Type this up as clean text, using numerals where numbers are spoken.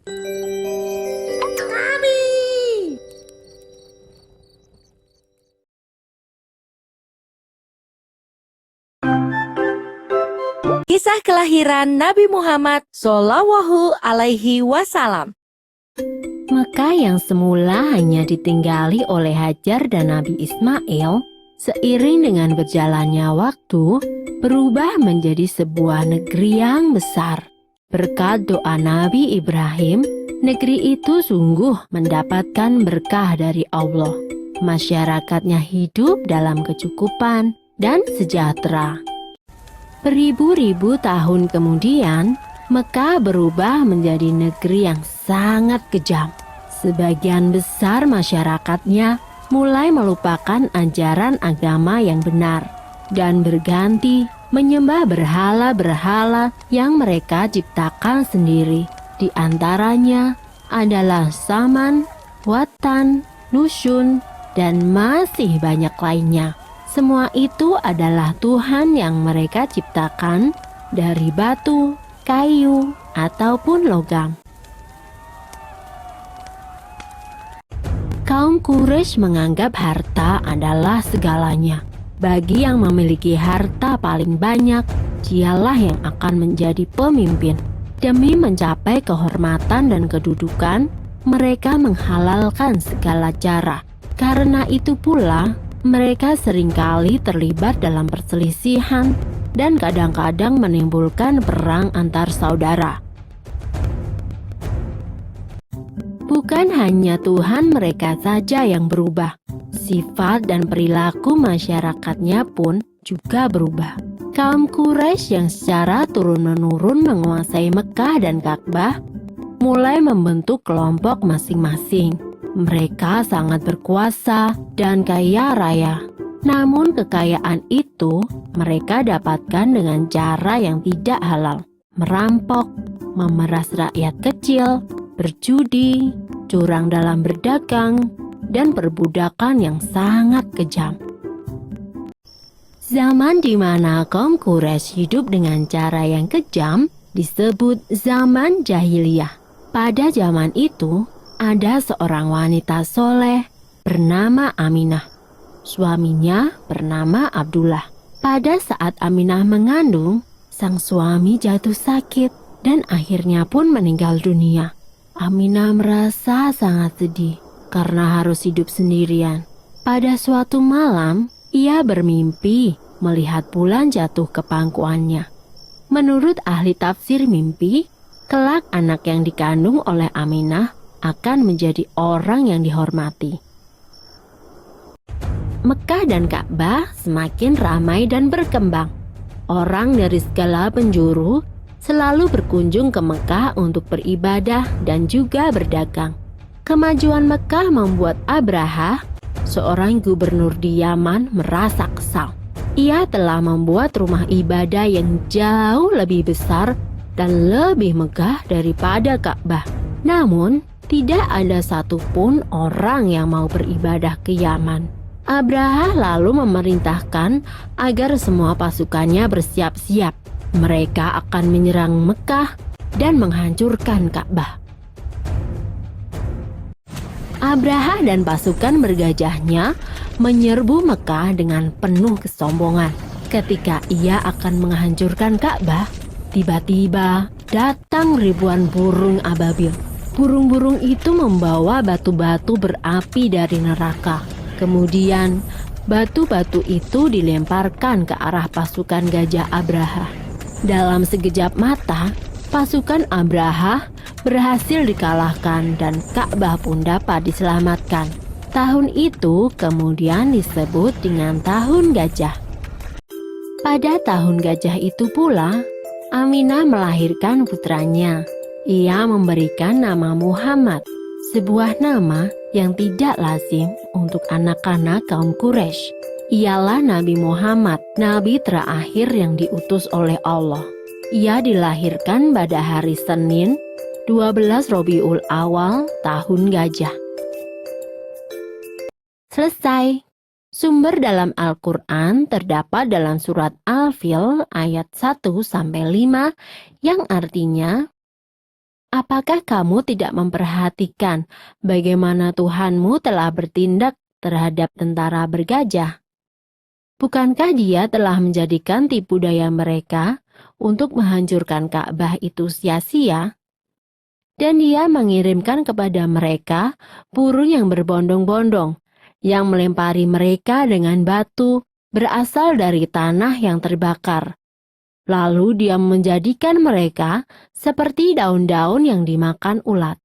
Kisah kelahiran Nabi Muhammad Shallallahu Alaihi Wasallam. Mekah yang semula hanya ditinggali oleh Hajar dan Nabi Ismail, seiring dengan berjalannya waktu, berubah menjadi sebuah negeri yang besar. Berkat doa Nabi Ibrahim, negeri itu sungguh mendapatkan berkah dari Allah. Masyarakatnya hidup dalam kecukupan dan sejahtera. Beribu-ribu tahun kemudian, Mekah berubah menjadi negeri yang sangat kejam. Sebagian besar masyarakatnya mulai melupakan ajaran agama yang benar dan berganti menyembah berhala-berhala yang mereka ciptakan sendiri. Di antaranya adalah Saman, Watan, Nusyun, dan masih banyak lainnya. Semua itu adalah Tuhan yang mereka ciptakan dari batu, kayu, ataupun logam. Kaum Quraisy menganggap harta adalah segalanya. Bagi yang memiliki harta paling banyak, dialah yang akan menjadi pemimpin. Demi mencapai kehormatan dan kedudukan, mereka menghalalkan segala cara. Karena itu pula, mereka seringkali terlibat dalam perselisihan dan kadang-kadang menimbulkan perang antar saudara. Bukan hanya Tuhan mereka saja yang berubah, sifat dan perilaku masyarakatnya pun juga berubah. Kaum Quraisy yang secara turun-menurun menguasai Mekah dan Ka'bah mulai membentuk kelompok masing-masing. Mereka sangat berkuasa dan kaya raya. Namun kekayaan itu mereka dapatkan dengan cara yang tidak halal. Merampok, memeras rakyat kecil, berjudi, curang dalam berdagang, dan perbudakan yang sangat kejam. Zaman di mana kaum Quraisy hidup dengan cara yang kejam disebut zaman jahiliyah. Pada zaman itu, ada seorang wanita soleh bernama Aminah. Suaminya bernama Abdullah. Pada saat Aminah mengandung, sang suami jatuh sakit dan akhirnya pun meninggal dunia. Aminah merasa sangat sedih karena harus hidup sendirian. Pada suatu malam, ia bermimpi melihat bulan jatuh ke pangkuannya. Menurut ahli tafsir mimpi, kelak anak yang dikandung oleh Aminah akan menjadi orang yang dihormati. Mekah dan Ka'bah semakin ramai dan berkembang. Orang dari segala penjuru selalu berkunjung ke Mekah untuk beribadah dan juga berdagang. Kemajuan Mekah membuat Abraha, seorang gubernur di Yaman, merasa kesal. Ia telah membuat rumah ibadah yang jauh lebih besar dan lebih megah daripada Ka'bah. Namun, tidak ada satupun orang yang mau beribadah ke Yaman. Abraha lalu memerintahkan agar semua pasukannya bersiap-siap. Mereka akan menyerang Mekah dan menghancurkan Ka'bah. Abraha dan pasukan bergajahnya menyerbu Mekah dengan penuh kesombongan. Ketika ia akan menghancurkan Ka'bah, tiba-tiba datang ribuan burung ababil. Burung-burung itu membawa batu-batu berapi dari neraka. Kemudian, batu-batu itu dilemparkan ke arah pasukan gajah Abraha. Dalam sekejap mata, pasukan Abraha berhasil dikalahkan dan Ka'bah pun dapat diselamatkan. Tahun itu kemudian disebut dengan Tahun Gajah. Pada Tahun Gajah itu pula, Aminah melahirkan putranya. Ia memberikan nama Muhammad, sebuah nama yang tidak lazim untuk anak-anak kaum Quraisy. Ialah Nabi Muhammad, nabi terakhir yang diutus oleh Allah. Ia dilahirkan pada hari Senin, 12 Rabiul Awal, Tahun Gajah. Selesai. Sumber dalam Al-Quran terdapat dalam surat Al-Fil ayat 1-5 yang artinya, Apakah kamu tidak memperhatikan bagaimana Tuhanmu telah bertindak terhadap tentara bergajah? Bukankah Dia telah menjadikan tipu daya mereka untuk menghancurkan Ka'bah itu sia-sia? Dan Dia mengirimkan kepada mereka burung yang berbondong-bondong, yang melempari mereka dengan batu berasal dari tanah yang terbakar. Lalu Dia menjadikan mereka seperti daun-daun yang dimakan ulat.